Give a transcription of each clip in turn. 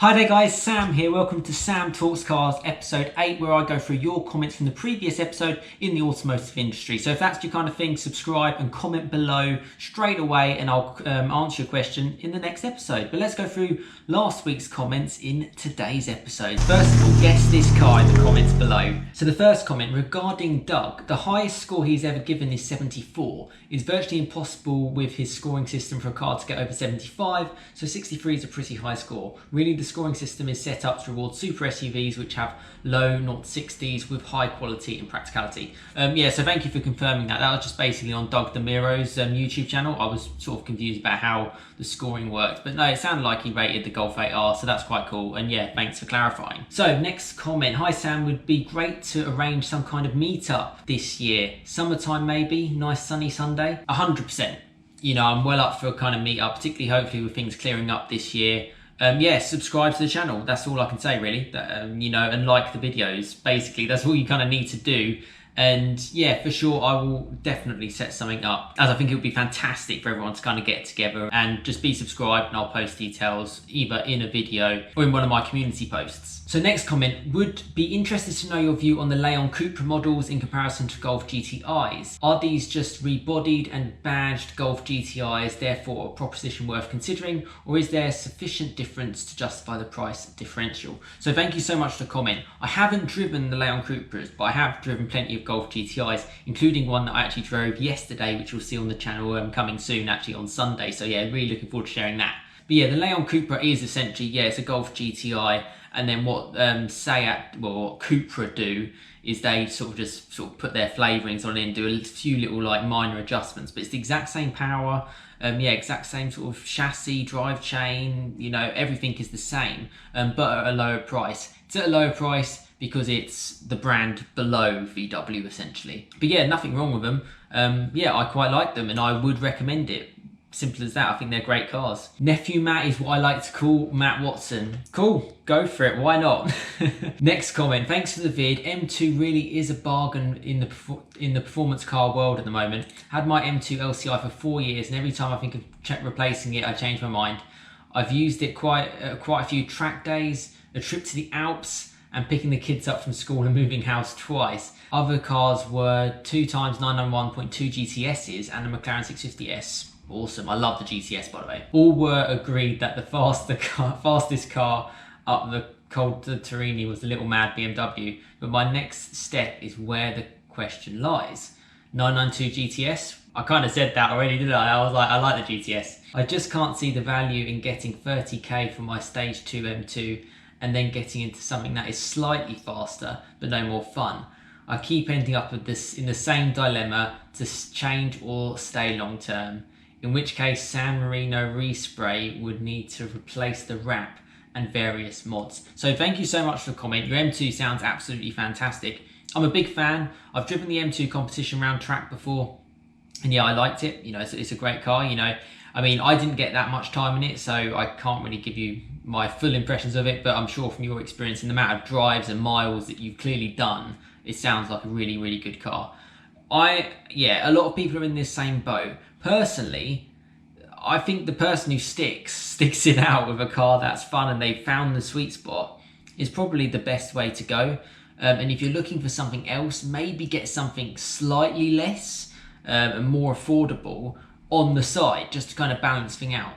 Hi there guys, Sam here. Welcome to Sam Talks Cars episode 8, where I go through your comments from the previous episode in the automotive industry. So if that's your kind of thing, subscribe and comment below straight away and I'll answer your question in the next episode. But let's go through last week's comments in today's episode. First of all, guess this car in the comments below. So the first comment regarding Doug, the highest score he's ever given is 74. It's virtually impossible with his scoring system for a car to get over 75, so 63 is a pretty high score. Really, the scoring system is set up to reward super SUVs which have low 0-60s with high quality and practicality. Yeah, so thank you for confirming that. That was just basically on Doug DeMiro's YouTube channel. I was sort of confused about how the scoring worked, but no, it sounded like he rated the Golf 8R, so that's quite cool. And yeah, thanks for clarifying. So next comment, hi Sam, would be great to arrange some kind of meetup this year. Summertime maybe, nice sunny Sunday. 100%. You know, I'm well up for a kind of meetup, particularly hopefully with things clearing up this year. Yeah, subscribe to the channel. That's all I can say really. You know, and like the videos. Basically, that's all you kind of need to do. And yeah, for sure, I will definitely set something up, as I think it would be fantastic for everyone to kind of get together and just be subscribed, and I'll post details either in a video or in one of my community posts. So next comment, would be interested to know your view on the Leon Cupra models in comparison to Golf GTIs. Are these just rebodied and badged Golf GTIs, therefore a proposition worth considering, or is there sufficient difference to justify the price differential? So thank you so much for the comment. I haven't driven the Leon Cupras, but I have driven plenty of Golf GTIs, including one that I actually drove yesterday, which you'll see on the channel getting soon, actually on Sunday. So yeah, really looking forward to sharing that. But yeah, the Leon Cupra is essentially, yeah, it's a Golf GTI. And then what what Cupra do is they sort of put their flavourings on it and do a few little like minor adjustments, but it's the exact same power, yeah, exact same sort of chassis, drive chain, you know, everything is the same, but at a lower price. It's at a lower price because it's the brand below VW essentially. But yeah, nothing wrong with them. Yeah, I quite like them and I would recommend it. Simple as that. I think they're great cars. Nephew Matt is what I like to call Matt Watson. Cool, go for it, why not? Next comment, thanks for the vid. M2 really is a bargain in the performance car world at the moment. Had my M2 LCI for 4 years and every time I think of replacing it, I change my mind. I've used it quite a few track days, a trip to the Alps, and picking the kids up from school and moving house twice. Other cars were 2x 991.2 GTSs and a McLaren 650S. Awesome, I love the GTS by the way. All were agreed that the fastest car up the Col de Torini was the little mad BMW, but my next step is where the question lies. 992 GTS? I kind of said that already, didn't I? I was like, I like the GTS. I just can't see the value in getting 30k for my stage 2 M2 and then getting into something that is slightly faster but no more fun. I keep ending up with this in the same dilemma to change or stay long term. In which case San Marino Respray would need to replace the wrap and various mods. So thank you so much for the comment. Your M2 sounds absolutely fantastic. I'm a big fan. I've driven the M2 competition round track before and yeah, I liked it. You know, it's a great car, you know. I mean, I didn't get that much time in it, so I can't really give you my full impressions of it, but I'm sure from your experience and the amount of drives and miles that you've clearly done, it sounds like a really, really good car. Yeah, a lot of people are in this same boat. Personally, I think the person who sticks it out with a car that's fun and they've found the sweet spot is probably the best way to go. And if you're looking for something else, maybe get something slightly less and more affordable on the side, just to kind of balance things out.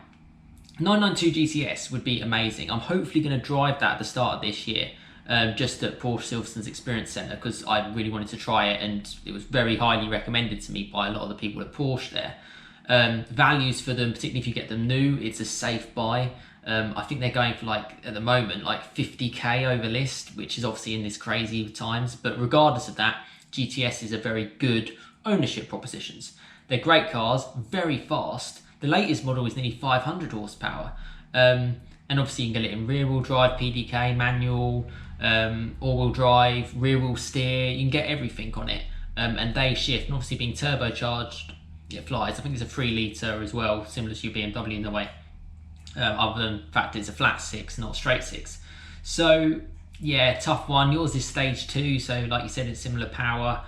992 GTS would be amazing. I'm hopefully going to drive that at the start of this year. Just at Porsche Silverstone's Experience Centre, because I really wanted to try it and it was very highly recommended to me by a lot of the people at Porsche there. Values for them, particularly if you get them new, it's a safe buy. I think they're going for like, at the moment, like 50k over list, which is obviously in this crazy times, but regardless of that, GTS is a very good ownership propositions. They're great cars, very fast. The latest model is nearly 500 horsepower. And obviously you can get it in rear wheel drive, PDK, manual, all-wheel drive, rear wheel steer, you can get everything on it. And they shift, and obviously being turbocharged, it flies. I think it's a 3 litre as well, similar to your BMW in a way. Other than the fact it's a flat 6, not straight 6. So yeah, tough one. Yours is stage 2, so like you said, it's similar power.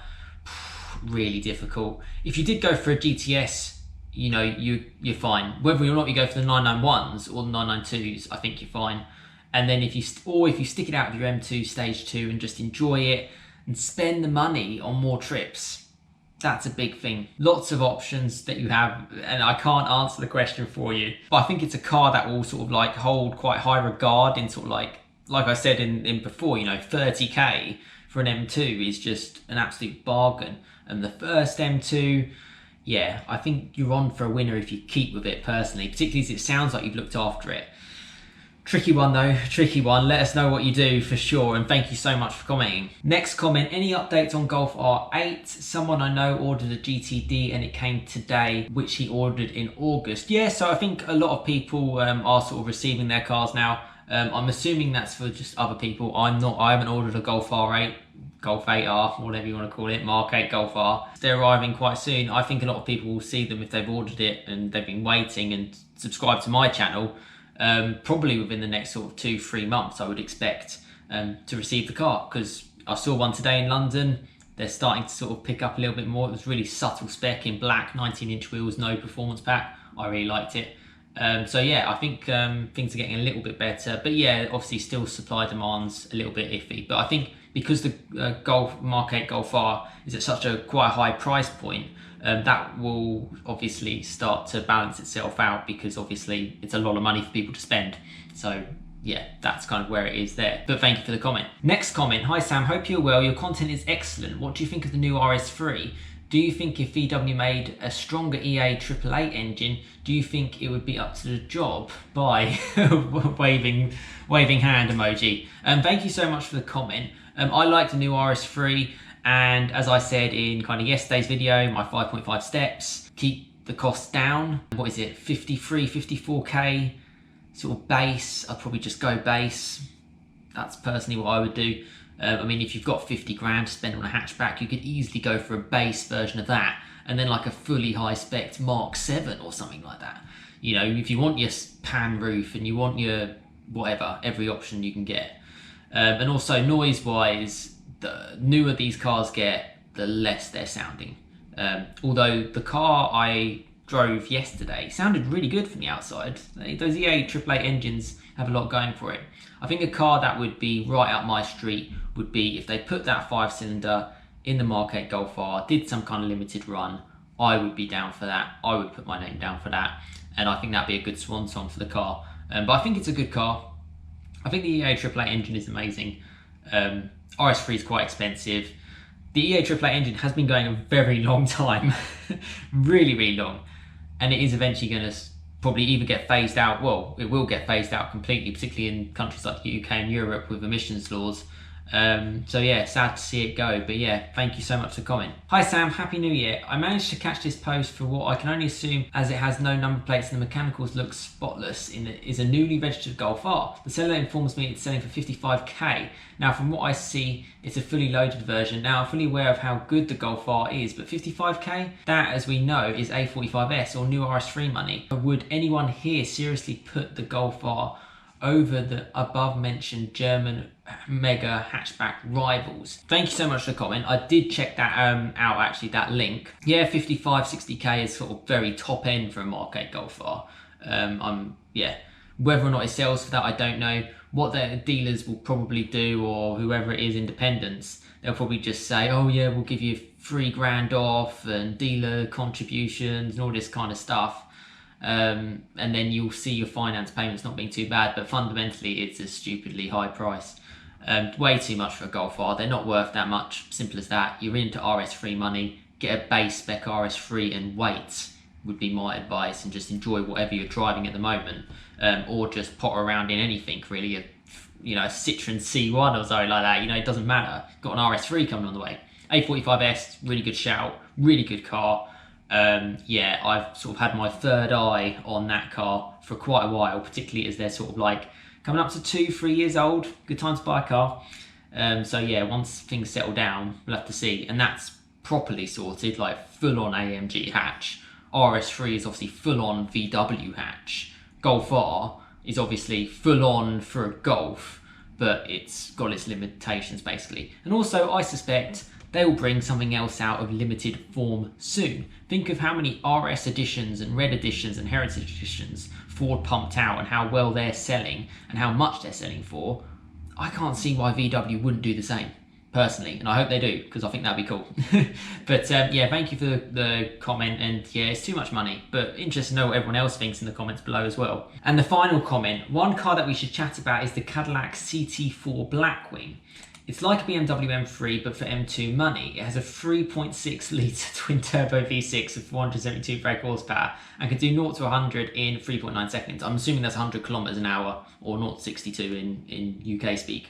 Really difficult. If you did go for a GTS, you know, you're fine. Whether or not you go for the 991s or the 992s, I think you're fine. And then if you stick it out with your M2 Stage 2 and just enjoy it and spend the money on more trips, that's a big thing. Lots of options that you have, and I can't answer the question for you. But I think it's a car that will sort of like hold quite high regard in sort of like I said in before, you know, 30k for an M2 is just an absolute bargain. And the first M2, yeah, I think you're on for a winner if you keep with it personally, particularly as it sounds like you've looked after it. Tricky one though, tricky one. Let us know what you do for sure, and thank you so much for commenting. Next comment, any updates on Golf R8? Someone I know ordered a GTD and it came today, which he ordered in August. Yeah, so I think a lot of people are sort of receiving their cars now. I'm assuming that's for just other people. I haven't ordered a Golf R8, Golf 8R, whatever you want to call it, Mark 8 Golf R. They're arriving quite soon. I think a lot of people will see them if they've ordered it and they've been waiting and subscribed to my channel. Probably within the next sort of 2-3 months, I would expect to receive the car, because I saw one today in London. They're starting to sort of pick up a little bit more. It was really subtle spec in black, 19-inch wheels, no performance pack. I really liked it. So yeah, I think things are getting a little bit better, but yeah, obviously still supply demand's a little bit iffy. But I think because the Golf Mark 8 Golf R is at such a quite high price point, that will obviously start to balance itself out, because obviously it's a lot of money for people to spend. So yeah, that's kind of where it is there. But thank you for the comment. Next comment, hi Sam, hope you're well. Your content is excellent. What do you think of the new RS3? Do you think if VW made a stronger Ep8 engine, do you think it would be up to the job? By waving hand emoji. Thank you so much for the comment. I like the new RS3. And as I said in kind of yesterday's video, my 5.5 steps, keep the costs down. What is it, 53, 54k sort of base? I'd probably just go base. That's personally what I would do. I mean, if you've got 50 grand to spend on a hatchback, you could easily go for a base version of that, and then like a fully high spec Mark 7 or something like that. You know, if you want your pan roof and you want your whatever, every option you can get. And also noise wise, the newer these cars get, the less they're sounding. Although the car I drove yesterday sounded really good from the outside. Those Ep8 engines have a lot going for it. I think a car that would be right up my street would be if they put that 5-cylinder in the Mark 8 Golf R, did some kind of limited run. I would be down for that. I would put my name down for that, and I think that'd be a good swan song for the car. But I think it's a good car. I think the Ep8 engine is amazing. RS3 is quite expensive. The Ep8 engine has been going a very long time, really long, and it is eventually going to probably either get phased out. Well, it will get phased out completely, particularly in countries like the UK and Europe with emissions laws. So yeah, sad to see it go, but yeah, thank you so much for the comment. Hi Sam, happy new year. I managed to catch this post for what I can only assume, as it has no number plates and the mechanicals look spotless, is a newly registered Golf R. The seller informs me it's selling for 55k. Now from what I see, it's a fully loaded version. Now I'm fully aware of how good the Golf R is, but 55k? That, as we know, is A45S or new RS3 money. Would anyone here seriously put the Golf R over the above mentioned German mega hatchback rivals? Thank you so much for the comment. I did check that out actually, that link. Yeah, 55, 60k is sort of very top end for a Mark 8 Golf R. Yeah, whether or not it sells for that, I don't know. What their dealers will probably do, or whoever it is, independents, they'll probably just say, oh yeah, we'll give you 3 grand off and dealer contributions and all this kind of stuff. And then you'll see your finance payments not being too bad, but fundamentally it's a stupidly high price. Way too much for a Golf R. They're not worth that much, simple as that. You're into RS3 money, get a base spec RS3 and wait, would be my advice, and just enjoy whatever you're driving at the moment, or just potter around in anything really, a Citroen C1 or something like that. It doesn't matter. Got an RS3 coming on the way. A45S, really good shout, really good car. Yeah, I've sort of had my third eye on that car for quite a while, particularly as they're sort of like coming up to 2-3 years old. Good time to buy a car. So yeah, once things settle down, we'll have to see. And that's properly sorted, like full on AMG hatch. RS3 is obviously full on VW hatch. Golf R is obviously full on for a Golf, but it's got its limitations basically. And also I suspect they will bring something else out of limited form soon. Think of how many RS editions and Red editions and Heritage editions Ford pumped out and how well they're selling and how much they're selling for. I can't see why VW wouldn't do the same, personally, and I hope they do, because I think that'd be cool. But yeah, thank you for the comment, and yeah, it's too much money, but interested to know what everyone else thinks in the comments below as well. And the final comment, one car that we should chat about is the Cadillac CT4 Blackwing. It's like a BMW M3, but for M2 money. It has a 3.6 litre twin-turbo V6 of 472 brake horsepower and can do 0 to 100 in 3.9 seconds. I'm assuming that's 100 kilometers an hour, or 0 to 62 in UK speak.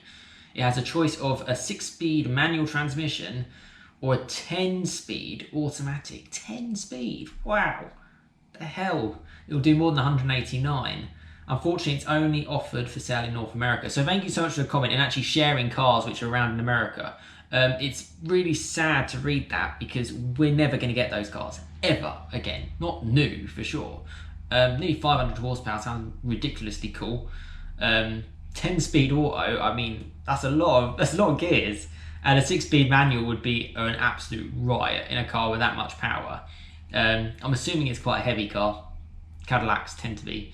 It has a choice of a 6-speed manual transmission or a 10-speed automatic. 10-speed? Wow. The hell? It'll do more than 189. Unfortunately, it's only offered for sale in North America. So thank you so much for the comment and actually sharing cars which are around in America. It's really sad to read that, because we're never going to get those cars ever again. Not new, for sure. Nearly 500 horsepower sounds ridiculously cool. 10-speed auto, I mean, that's a lot of gears. And a 6-speed manual would be an absolute riot in a car with that much power. I'm assuming it's quite a heavy car. Cadillacs tend to be.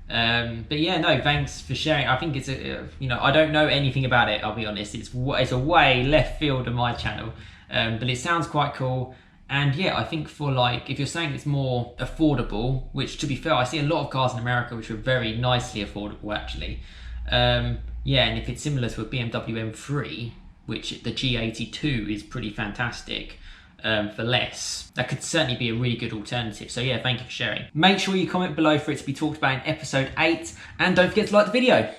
But yeah, no, thanks for sharing. I think it's I don't know anything about it, I'll be honest. It's a way left field of my channel, but it sounds quite cool. And yeah, I think for like, if you're saying it's more affordable, which to be fair, I see a lot of cars in America which are very nicely affordable actually. Yeah, and if it's similar to a BMW M3, which the G82 is pretty fantastic, for less, that could certainly be a really good alternative. So yeah, thank you for sharing. Make sure you comment below for it to be talked about in episode 8, and don't forget to like the video.